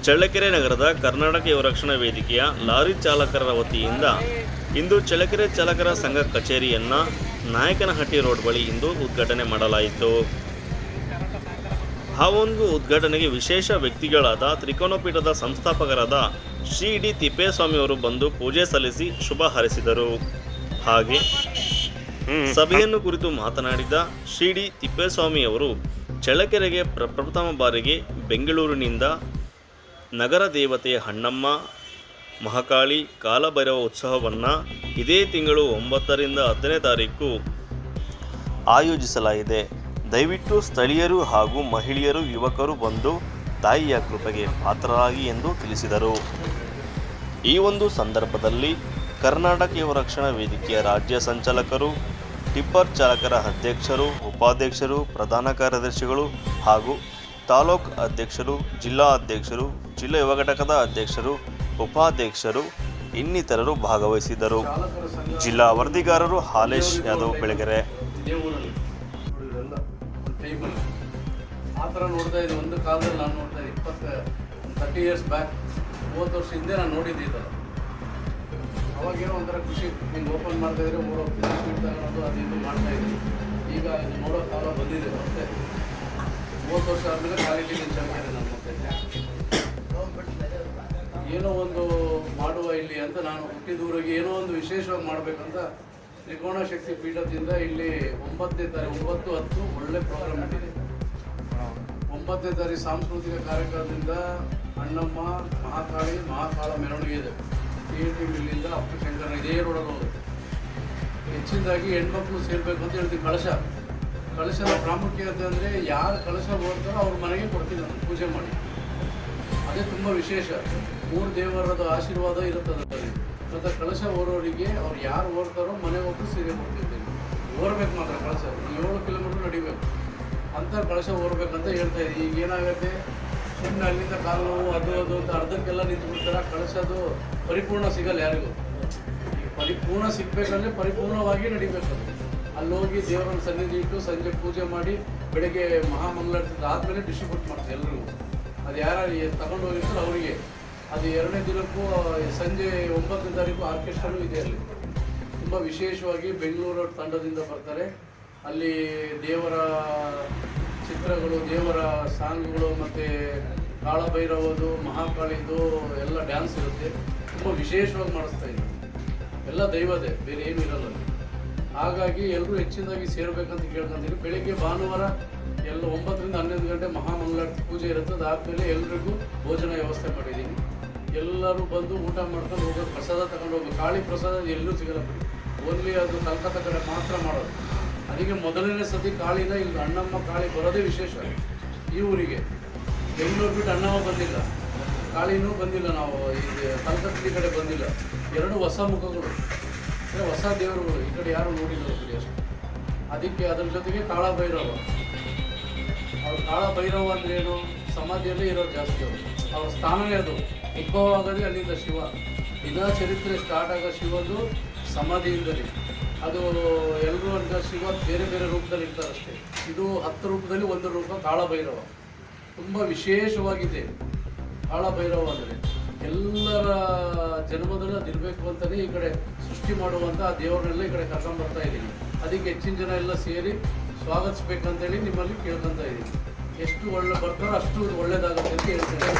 ಚಳ್ಳಕೆರೆ ನಗರದ ಕರ್ನಾಟಕ ಯುವರಕ್ಷಣಾ ವೇದಿಕೆಯ ಲಾರಿ ಚಾಲಕರ ವತಿಯಿಂದ ಇಂದು ಚಳ್ಳಕೆರೆ ಚಾಲಕರ ಸಂಘ ಕಚೇರಿಯನ್ನು ನಾಯಕನಹಟ್ಟಿ ರೋಡ್ ಬಳಿ ಇಂದು ಉದ್ಘಾಟನೆ ಮಾಡಲಾಯಿತು. ಆ ಒಂದು ಉದ್ಘಾಟನೆಗೆ ವಿಶೇಷ ವ್ಯಕ್ತಿಗಳಾದ ತ್ರಿಕೋನಪೀಠದ ಸಂಸ್ಥಾಪಕರಾದ ಶ್ರೀ ಡಿ ತಿಪ್ಪೇಸ್ವಾಮಿಯವರು ಬಂದು ಪೂಜೆ ಸಲ್ಲಿಸಿ ಶುಭ ಹಾರೈಸಿದರು. ಹಾಗೆ ಸಭೆಯನ್ನು ಕುರಿತು ಮಾತನಾಡಿದ ಶ್ರೀ ಡಿ ತಿಪ್ಪೇಸ್ವಾಮಿಯವರು ಚಳ್ಳಕೆರೆಗೆ ಪ್ರಪ್ರಥಮ ಬಾರಿಗೆ ಬೆಂಗಳೂರಿನಿಂದ ನಗರ ದೇವತೆ ಹಣ್ಣಮ್ಮ ಮಹಾಕಾಳಿ ಕಾಲಭೈರವ ಉತ್ಸವವನ್ನು ಇದೇ ತಿಂಗಳು 9ರಿಂದ 10ನೇ ತಾರೀಕು ಆಯೋಜಿಸಲಾಗಿದೆ. ದಯವಿಟ್ಟು ಸ್ಥಳೀಯರು ಹಾಗೂ ಮಹಿಳೆಯರು ಯುವಕರು ಬಂದು ತಾಯಿಯ ಕೃಪೆಗೆ ಪಾತ್ರರಾಗಿ ಎಂದು ತಿಳಿಸಿದರು. ಈ ಒಂದು ಸಂದರ್ಭದಲ್ಲಿ ಕರ್ನಾಟಕ ಯುವರಕ್ಷಣಾ ವೇದಿಕೆಯ ರಾಜ್ಯ ಸಂಚಾಲಕರು, ಟಿಪ್ಪರ್ ಚಾಲಕರ ಅಧ್ಯಕ್ಷರು, ಉಪಾಧ್ಯಕ್ಷರು, ಪ್ರಧಾನ ಕಾರ್ಯದರ್ಶಿಗಳು ಹಾಗೂ ತಾಲೂಕು ಅಧ್ಯಕ್ಷರು, ಜಿಲ್ಲಾ ಅಧ್ಯಕ್ಷರು, ಜಿಲ್ಲಾ ಯುವ ಘಟಕದ ಅಧ್ಯಕ್ಷರು, ಉಪಾಧ್ಯಕ್ಷರು ಇನ್ನಿತರರು ಭಾಗವಹಿಸಿದ್ದರು. ಜಿಲ್ಲಾ ವರದಿಗಾರರು ಹಾಲೇಶ್ ಯಾದವ್ ಬೆಳಗೆರೆ. ಆ ಥರ ನೋಡ್ತಾ ಇದ್ದೆ ಒಂದು ಕಾಲದಲ್ಲಿ. ನಾನು ನೋಡ್ತಾ ಇದ್ದೆ 30 ಇಯರ್ಸ್ ಬ್ಯಾಕ್, 30 ವರ್ಷ ಹಿಂದೆ ನಾನು ನೋಡಿದ್ದಿದ್ದಲ್ಲ. ಅವಾಗೇನೋ ಒಂಥರ ಖುಷಿ, ಹಿಂಗೆ ಓಪನ್ ಮಾಡ್ತಾ ಇದ್ರೆ ಓಡೋಗ್ತಿದ್ದೆ, ಸ್ವೀಟ್ ತಗೊಳೋದು ಅದು ಇದು ಮಾಡ್ತಾಯಿದ್ವಿ. ಈಗ ಇದು ನೋಡೋ ಕಾಲ ಬಂದಿದೆ. ಮತ್ತೆ 30 ವರ್ಷ ಆದಮೇಲೆ ಕ್ವಾಲಿಟಿ ಚೆನ್ನಾಗಿದೆ. ನಾನು ಮತ್ತೆ ಏನೋ ಒಂದು ಮಾಡುವ ಇಲ್ಲಿ ಅಂತ ನಾನು ಹುಟ್ಟಿದೂರಿಗೆ ಏನೋ ಒಂದು ವಿಶೇಷವಾಗಿ ಮಾಡಬೇಕಂತ ತ್ರಿಕೋಣ ಶಕ್ತಿ ಪೀಠದಿಂದ ಇಲ್ಲಿ 9ನೇ ತಾರೀಕು 9-10 ಒಳ್ಳೆ ಪ್ರೋಗ್ರಾಮ್ ಇದೆ. 9ನೇ ತಾರೀಕು ಸಾಂಸ್ಕೃತಿಕ ಕಾರ್ಯಕ್ರಮದಿಂದ ಅಣ್ಣಮ್ಮ ಮಹಾಕಾಳ ಮೆರವಣಿಗೆ ಇದೆ. TNT ಮಿಲ್ಲಿಂದ ಅಪ್ಪಶಂಕರ ಇದೇ ರೋಡಲ್ಲಿ ಹೋಗುತ್ತೆ. ಹೆಚ್ಚಿನದಾಗಿ ಹೆಣ್ಮಕ್ಳು ಸೇರಬೇಕು ಅಂತ ಹೇಳ್ತೀವಿ. ಕಳಶದ ಪ್ರಾಮುಖ್ಯತೆ ಅಂದರೆ ಯಾರು ಕಳಶ ಓಡ್ತಾರೋ ಅವ್ರ ಮನೆಗೆ ಕೊಡ್ತೀನಿ ನಾನು ಪೂಜೆ ಮಾಡಿ. ಅದೇ ತುಂಬ ವಿಶೇಷ. 3 ದೇವರದ ಆಶೀರ್ವಾದ ಇರುತ್ತದೆ. ಮತ್ತು ಕಳಶ ಓರೋರಿಗೆ ಅವ್ರು ಯಾರು ಓಡ್ತಾರೋ ಮನೆಗೆ ಹೋಗಿ ಸೀರೆ ಕೊಡ್ತಿದ್ದೀನಿ. ಓರ್ಬೇಕು ಮಾತ್ರ ಕಳಶ 7 ಕಿಲೋಮೀಟ್ರ್ ನಡಿಬೇಕು ಅಂತ ಕಳಶ ಓರ್ಬೇಕಂತ ಹೇಳ್ತಾ ಇದ್ದೀವಿ. ಈಗ ಏನಾಗುತ್ತೆ, ಸುಮ್ಮನೆ ಅಲ್ಲಿಂದ ಕಾಲು ನೋವು ಅದು ಅಂತ ಅರ್ಧಕ್ಕೆಲ್ಲ ನಿಂತ್ಬಿಡ್ತಾರೆ. ಕಳಶದು ಪರಿಪೂರ್ಣ ಸಿಗಲ್ಲ ಯಾರಿಗೂ. ಪರಿಪೂರ್ಣ ಸಿಗಬೇಕಂದ್ರೆ ಪರಿಪೂರ್ಣವಾಗಿ ನಡಿಬೇಕು. ಅಲ್ಲಿ ಹೋಗಿ ದೇವರನ್ನ ಸನ್ನಿಧಿ ಇಟ್ಟು ಸಂಜೆ ಪೂಜೆ ಮಾಡಿ ಬೆಳಗ್ಗೆ ಮಹಾಮಂಗಳಾರತಿ ಆದಮೇಲೆ ಡಿಸ್ಟ್ರಿಬ್ಯೂಟ್ ಮಾಡ್ತೀವಿ ಎಲ್ರಿಗೂ. ಅದು ಯಾರು ತಗೊಂಡು ಹೋಗಿರ್ತಾರೆ ಅವರಿಗೆ. ಅದು 2ನೇ ದಿನಕ್ಕೂ ಸಂಜೆ 9ನೇ ತಾರೀಕು ಆರ್ಕೆಸ್ಟ್ರಾನು ಇದೆ. ಅಲ್ಲಿ ತುಂಬ ವಿಶೇಷವಾಗಿ ಬೆಂಗಳೂರು ತಂಡದಿಂದ ಬರ್ತಾರೆ. ಅಲ್ಲಿ ದೇವರ ಚಿತ್ರಗಳು, ದೇವರ ಸಾಂಗ್ಗಳು ಮತ್ತು ಕಾಳಭೈರವದು, ಮಹಾಕಾಳಿದು ಎಲ್ಲ ಡ್ಯಾನ್ಸ್ ಇರುತ್ತೆ. ತುಂಬ ವಿಶೇಷವಾಗಿ ಮಾಡಿಸ್ತಾ ಇದ್ದೀವಿ. ಎಲ್ಲ ದೈವದೇ, ಬೇರೆ ಏನೂ ಇರಲ್ಲ. ಹಾಗಾಗಿ ಎಲ್ಲರೂ ಹೆಚ್ಚಿನದಾಗಿ ಸೇರಬೇಕಂತ ಕೇಳ್ಕೊಂತೀವಿ. ಬೆಳಿಗ್ಗೆ ಭಾನುವಾರ ಎಲ್ಲ 9ರಿಂದ 11 ಗಂಟೆ ಮಹಾಮಂಗಳಾರತಿ ಪೂಜೆ ಇರುತ್ತೆ. ಅದಾದಮೇಲೆ ಎಲ್ರಿಗೂ ಭೋಜನ ವ್ಯವಸ್ಥೆ ಮಾಡಿದ್ದೀನಿ. ಎಲ್ಲರೂ ಬಂದು ಊಟ ಮಾಡ್ಕೊಂಡು ಹೋಗೋದು, ಪ್ರಸಾದ ತಗೊಂಡು ಹೋಗೋದು. ಕಾಳಿ ಪ್ರಸಾದ ಎಲ್ಲೂ ಸಿಗಲ್ಲ ಬಿಡಿ, ಓನ್ಲಿ ಅದು ಕಲ್ಕತ್ತಾ ಕಡೆ ಮಾತ್ರ ಮಾಡೋದು. ಅದಕ್ಕೆ ಮೊದಲನೇ ಸತಿ ಕಾಳಿನ ಇಲ್ಲಿ ಅಣ್ಣಮ್ಮ ಕಾಳಿ ಬರೋದೇ ವಿಶೇಷ ಈ ಊರಿಗೆ. ಬೆಂಗಳೂರು ಬಿಟ್ಟು ಅಣ್ಣಮ್ಮ ಬಂದಿಲ್ಲ, ಕಾಳಿನೂ ಬಂದಿಲ್ಲ. ನಾವು ಈಗ ಕಲ್ಕತ್ತಾ ಕಡೆ ಬಂದಿಲ್ಲ. 2 ಹೊಸ ಮುಖಗಳು, ಹೊಸ ದೇವರುಗಳು ಈ ಕಡೆ ಯಾರು ನೋಡಿಲ್ಲ ಬಿಡಿ ಅಷ್ಟು. ಅದಕ್ಕೆ ಅದರ ಜೊತೆಗೆ ಕಾಳಭೈರವ. ಅವ್ರು ಕಾಳಭೈರವ ಅಂದರೆ ಏನು, ಸಮಾಧಿಯಲ್ಲೇ ಇರೋದು ಜಾಸ್ತಿ. ಅವ್ರ ಸ್ಥಾನವೇ ಅದು. ಉದ್ಭವ ಆಗೋದೇ ಅಲ್ಲಿಂದ ಶಿವ. ದಿನ ಚರಿತ್ರೆ ಸ್ಟಾರ್ಟ್ ಆಗೋ ಶಿವದು ಸಮಾಧಿಯಿಂದಲೇ. ಅದು ಎಲ್ಲರೂ ಅಂತ ಶಿವ ಬೇರೆ ಬೇರೆ ರೂಪದಲ್ಲಿ ಇರ್ತಾರಷ್ಟೇ. ಇದು 10 ರೂಪದಲ್ಲಿ 1 ರೂಪ ಕಾಳಭೈರವ. ತುಂಬ ವಿಶೇಷವಾಗಿದೆ ಕಾಳಭೈರವ ಅಂದರೆ. ಎಲ್ಲರ ಜನ್ಮದಲ್ಲಿ ಅದಿರಬೇಕು ಅಂತಲೇ ಈ ಕಡೆ ಸೃಷ್ಟಿ ಮಾಡುವಂಥ ಆ ದೇವರನ್ನೆಲ್ಲ ಈ ಕಡೆ ಕರ್ಕೊಂಡ್ಬರ್ತಾ ಇದ್ದೀನಿ. ಅದಕ್ಕೆ ಹೆಚ್ಚಿನ ಜನ ಎಲ್ಲ ಸೇರಿ ಸ್ವಾಗತಿಸ್ಬೇಕಂತೇಳಿ ನಿಮ್ಮಲ್ಲಿ ಕೇಳ್ಕೊತಾ ಇದ್ದೀನಿ. ಎಷ್ಟು ಒಳ್ಳೆ ಬರ್ತಾರೋ ಅಷ್ಟು ಒಳ್ಳೇದಾಗುತ್ತೆ ಅಂತ ಹೇಳ್ತೇನೆ.